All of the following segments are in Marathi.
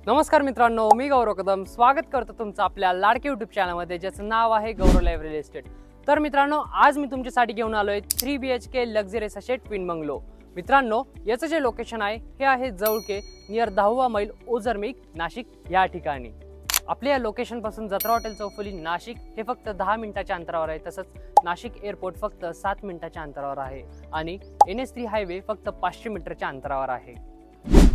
नमस्कार मित्रांनो, मी गौरव कदम स्वागत करतो तुमचं आपल्या लाडके यूट्यूब चॅनलमध्ये ज्याचं नाव आहे गौरव लाईव्ह रिअल इस्टेट। तर मित्रांनो, आज मी तुमच्यासाठी घेऊन आलोय 3 BHK लक्झरियस असे ट्विन बंगलो। मित्रांनो, याचं जे लोकेशन आहे हे आहे जवळके नियर 10वा मैल ओझरमेघ नाशिक या ठिकाणी। आपल्या या लोकेशन पासून जत्रा हॉटेल चौफुली नाशिक हे फक्त 10 मिनिटाच्या अंतरावर आहे। तसंच नाशिक एअरपोर्ट फक्त 7 मिनिटाच्या अंतरावर आहे आणि NH3 हायवे फक्त 500 मीटरच्या अंतरावर आहे।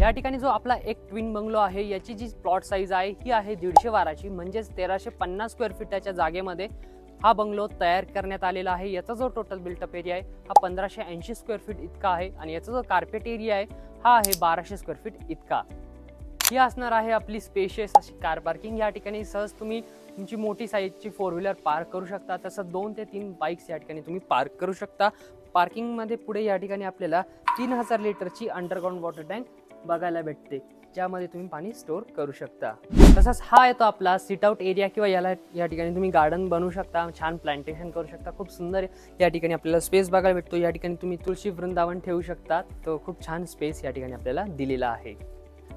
या ठिकाणी जो आपला एक ट्विन बंगलो आहे याची जी प्लॉट साईज आहे ही आहे 150 म्हणजे 1350 स्क्वेअर फीटच्या जागेमध्ये हा बंगलो तयार करण्यात आलेला आहे। याचा जो टोटल बिल्टअप एरिया आहे हा 1580 स्क्वेअर फीट इतका आहे आणि याचा जो कार्पेट एरिया आहे हा आहे 1200 स्क्वेअर फीट इतका। ही असणार आहे आपली स्पेशियस अशी कार पार्किंग। या ठिकाणी सहज तुम्ही तुमची मोठी साईजची 4 व्हीलर पार्क करू शकता। तसं 2 ते 3 बाईक्स या ठिकाणी तुम्ही पार्क करू शकता। पार्किंग मध्ये पुढे या ठिकाणी आपल्याला 3000 लिटरची अंडरग्राउंड वॉटर टँक बघायला भेटते, ज्यामध्ये तुम्ही पाणी स्टोर करू शकता। तसंच हा येतो आपला सिट आउट एरिया किंवा या ठिकाणी तुम्ही गार्डन बनवू शकता, छान प्लांटेशन करू शकता। खूप सुंदर या ठिकाणी आपल्याला स्पेस बघायला भेटतो। या ठिकाणी तुम्ही तुळशी वृंदावन ठेवू शकता, तो खूप छान स्पेस या ठिकाणी आपल्याला दिलेला आहे।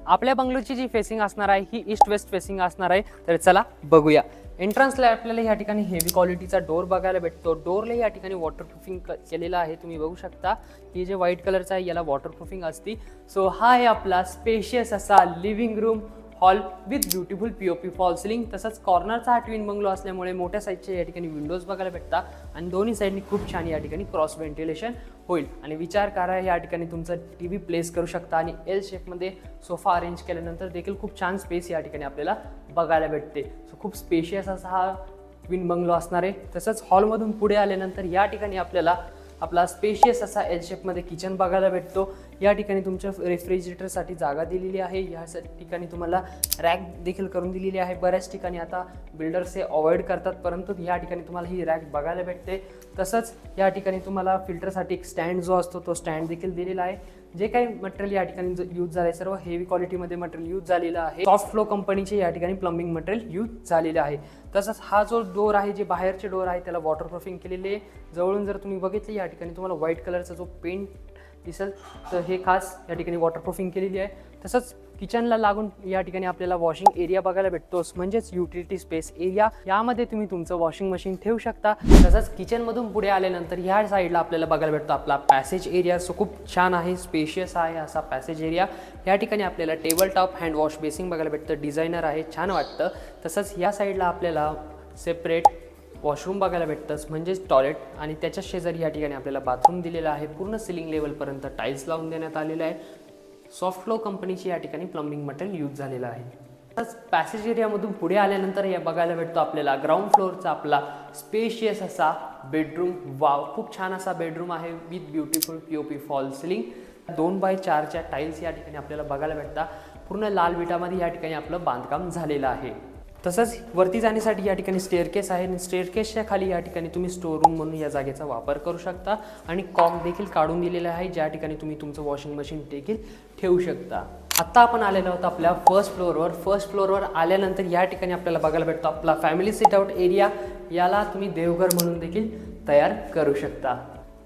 आपल्या बंगलोची जी फेसिंग असणार आहे ही ईस्ट वेस्ट फेसिंग असणार आहे। तर चला बघूया। एंट्रन्सला आपल्याला या ठिकाणी हेवी क्वालिटीचा डोर बघायला भेटतो। डोरला या ठिकाणी वॉटरप्रूफिंग केलेला आहे, तुम्ही बघू शकता। ही जे व्हाईट कलरचा आहे याला वॉटरप्रूफिंग असती। सो हा आहे आपला स्पेशियस असा living room hall with beautiful POP false ceiling. तसंच कॉर्नरचा हा ट्विन बंगलो असल्यामुळे मोठ्या साईजचे या ठिकाणी विंडोज बघायला भेटतात आणि दोन्ही साईडनी खूप छान या ठिकाणी क्रॉस व्हेंटिलेशन होईल। आणि विचार करा, या ठिकाणी तुमचा TV प्लेस करू शकता आणि L शेपमध्ये सोफा अरेंज केल्यानंतर देखील खूप छान स्पेस या ठिकाणी आपल्याला बघायला भेटते। सो खूप स्पेशियस असा हा ट्विन बंगलो असणार आहे। तसंच हॉलमधून पुढे आल्यानंतर या ठिकाणी आपल्याला आपला स्पेशियस असा L शेपमध्ये किचन बघायला भेटतो। या ठिकाणी तुमच्या रेफ्रिजरेटरसाठी जागा दिलेली आहे। या ठिकाणी तुम्हाला रॅक देखील करून दिलेली आहे। बऱ्याच ठिकाणी आता बिल्डर्स हे अवॉइड करतात, परंतु या ठिकाणी तुम्हाला ही रॅक बघायला भेटते। तसंच या ठिकाणी तुम्हाला फिल्टरसाठी एक स्टँड जो असतो तो स्टँड देखील दिलेला आहे। जे काही मटेरियल या ठिकाणी यूज झालं आहे सर्व हेवी क्वालिटीमध्ये मटेरियल यूज झालेलं आहे। सॉफ्ट फ्लो कंपनीचे या ठिकाणी प्लंबिंग मटेरियल यूज झालेलं आहे। तसंच हा जो डोर आहे, जे बाहेरचे डोर आहे त्याला वॉटरप्रूफिंग केलेले आहे। जवळून जर तुम्ही बघितले या ठिकाणी तुम्हाला व्हाईट कलरचा जो पेंट दिसेल तर हे खास या ठिकाणी वॉटरप्रूफिंग केलेली आहे। तसंच किचनला लागून या ठिकाणी आपल्याला वॉशिंग एरिया बघायला भेटतो, म्हणजेच युटिलिटी स्पेस एरिया। यामध्ये तुम्ही तुमचं वॉशिंग मशीन ठेवू शकता। तसंच किचनमधून पुढे आल्यानंतर ह्या साईडला आपल्याला बघायला भेटतो आपला पॅसेज एरिया। सो खूप छान आहे, स्पेशियस आहे असा पॅसेज एरिया। या ठिकाणी आपल्याला table top hand wash basin बघायला भेटतं, डिझायनर आहे, छान वाटतं। तसंच या साईडला आपल्याला सेपरेट वॉशरूम बघायला भेटतं, म्हणजेच टॉयलेट, आणि त्याच्या शेजारी या ठिकाणी आपल्याला बाथरूम दिलेला आहे। पूर्ण सिलिंग लेवलपर्यंत टाईल्स लावून देण्यात आलेलं आहे। सॉफ्ट फ्लो कंपनीची या ठिकाणी प्लंबिंग मटेरियल यूज झालेलं आहे। तसंच पॅसेज एरियामधून पुढे आल्यानंतर या बघायला भेटतो आपल्याला ग्राउंड फ्लोअरचा आपला स्पेशियस असा बेडरूम। वाव, खूप छान असा बेडरूम आहे with beautiful POP false ceiling. 2x4च्या टाईल्स या ठिकाणी आपल्याला बघायला भेटतात। पूर्ण लाल विटामध्ये या ठिकाणी आपलं बांधकाम झालेलं आहे। तसंच वरती जाण्यासाठी या ठिकाणी स्टेअरकेस आहे। स्टेअरकेसच्या खाली या ठिकाणी तुम्ही स्टोर रूम म्हणून या जागेचा वापर करू शकता आणि कॉक देखील काढून दिलेला आहे, ज्या ठिकाणी तुम्ही तुमचं वॉशिंग मशीन देखील ठेवू शकता। आता आपण आलेलो आहोत आपल्या फर्स्ट फ्लोअरवर। फर्स्ट फ्लोअरवर आल्यानंतर या ठिकाणी आपल्याला बघायला भेटतो आपला फॅमिली सिट आउट एरिया। याला तुम्ही देवघर म्हणून देखील तयार करू शकता।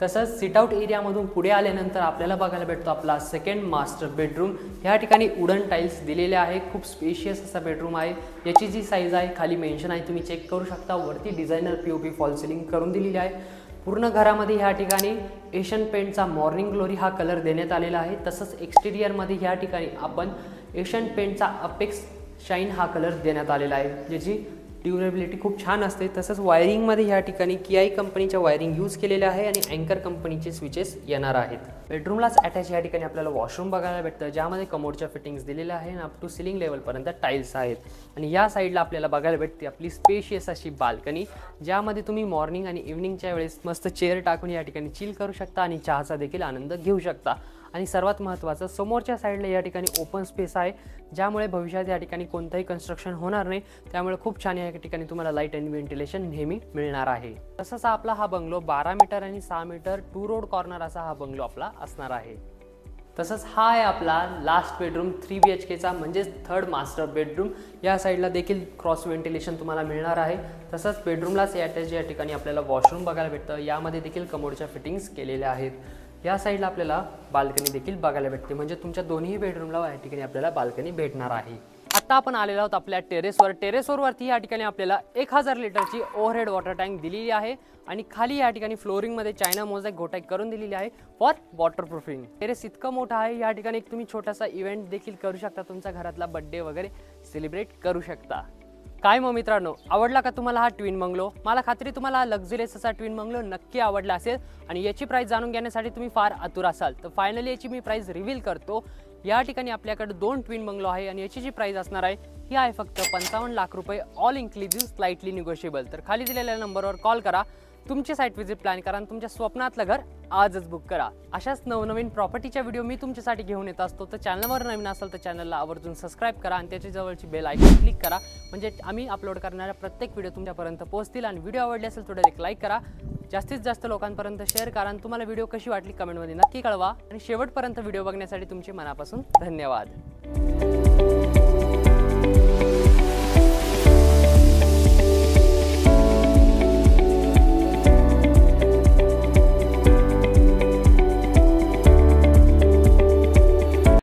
तसंच सिट आउट एरियामधून पुढे आल्यानंतर आपल्याला बघायला भेटतो आपला सेकंड मास्टर बेडरूम। या ठिकाणी वुडन टाईल्स दिलेले आहे। खूप स्पेशियस असा बेडरूम आहे। याची जी साईज आहे खाली मेन्शन आहे, तुम्ही चेक करू शकता। वरती डिझायनर POP फॉल सिलिंग करून दिलेली आहे। पूर्ण घरामध्ये ह्या ठिकाणी एशियन पेंटचा मॉर्निंग ग्लोरी हा कलर देण्यात आलेला आहे। तसंच एक्सटेरियरमध्ये ह्या ठिकाणी आपण एशियन पेंटचा अपेक्स शाईन हा कलर देण्यात आलेला आहे, ज्याची ड्युरेबिलिटी खूप छान असते। तसंच वायरिंगमध्ये ह्या ठिकाणी KI कंपनीच्या वायरिंग यूज केलेल्या आहे आणि अँकर कंपनीचे स्विचेस येणार आहेत। बेडरूमलाच अटॅच या ठिकाणी आपल्याला वॉशरूम बघायला भेटतं, ज्यामध्ये कमोडच्या फिटिंग्स दिलेल्या आहे आणि अप टू सिलिंग लेवलपर्यंत टाईल्स आहेत। आणि या साईडला आपल्याला बघायला भेटते आपली स्पेशियस अशी बाल्कनी, ज्यामध्ये तुम्ही मॉर्निंग आणि इव्हनिंगच्या वेळेस मस्त चेअर टाकून या ठिकाणी चिल करू शकता आणि चहाचा देखील आनंद घेऊ शकता। आणि सर्वात महत्त्वाचं, समोरच्या साईडला या ठिकाणी ओपन स्पेस आहे, ज्यामुळे भविष्यात या ठिकाणी कोणताही कन्स्ट्रक्शन होणार नाही। त्यामुळे खूप छान या ठिकाणी तुम्हाला लाईट आणि व्हेंटिलेशन नेहमी मिळणार आहे। तसंच आपला हा बंगलो 12 मीटर आणि 6 मीटर 2 रोड कॉर्नर असा हा बंगलो आपला असणार आहे। तसंच हा आहे आपला लास्ट बेडरूम 3 BHKचा, म्हणजेच थर्ड मास्टर बेडरूम। या साईडला देखील क्रॉस व्हेंटिलेशन तुम्हाला मिळणार आहे। तसंच बेडरूमलाच अटॅच या ठिकाणी आपल्याला वॉशरूम बघायला भेटतं, यामध्ये देखील कमोडच्या फिटिंग्स केलेल्या आहेत। या साईडला आपल्याला बाल्कनी देखील बघायला भेटते, म्हणजे तुमच्या दोन्ही बेडरूमला या ठिकाणी आपल्याला बाल्कनी भेटणार आहे। आता आपण आलेलो आहोत आपल्या टेरेसवरती या ठिकाणी आपल्याला 1000 लिटरची ओव्हरहेड वॉटर टँक दिलेली आहे आणि खाली या ठिकाणी फ्लोरिंगमध्ये चायना मोझॅक घोटाईक करून दिलेली आहे फॉर वॉटरप्रूफिंग। टेरेस इतकं मोठं आहे, या ठिकाणी तुम्ही छोटासा इव्हेंट देखील करू शकता, तुमच्या घरातला बर्थडे वगैरे सेलिब्रेट करू शकता। काय मग मित्रांनो, आवडला का तुम्हाला हा ट्विन बंगलो? मला खात्री तुम्हाला हा लक्झरियस असा ट्विन बंगलो नक्की आवडला असेल आणि याची प्राइस जाणून घेण्यासाठी तुम्ही फार आतुर असाल, तर फायनली याची मी प्राइस रिव्हील करतो। या ठिकाणी आपल्याकडे 2 ट्विन बंगलो आहे आणि याची जी प्राइस असणार आहे ही आहे फक्त 55 लाख रुपये, ऑल इन्क्लुसिव्ह, स्लाइटली निगोशिएबल। तर खाली दिलेल्या नंबरवर कॉल करा, तुमची साईट व्हिजिट प्लॅन करा आणि तुमच्या स्वप्नातलं घर आजच बुक करा। अशाच नवनवीन प्रॉपर्टीच्या व्हिडिओ मी तुमच्यासाठी घेऊन येत असतो, तर चॅनलवर नवीन असाल तर चॅनलला आवर्जून सबस्क्राइब करा आणि त्याच्या जवळची बेल आयकॉन क्लिक करा, म्हणजे आम्ही अपलोड करणाऱ्या प्रत्येक व्हिडिओ तुमच्यापर्यंत पोहोचतील। आणि व्हिडिओ आवडले असेल तर एक लाईक करा, जास्तीत जास्त लोकांपर्यंत शेअर करा आणि तुम्हाला व्हिडिओ कशी वाटली कमेंटमध्ये नक्की कळवा। आणि शेवटपर्यंत व्हिडिओ बघण्यासाठी तुमचे मनापासून धन्यवाद।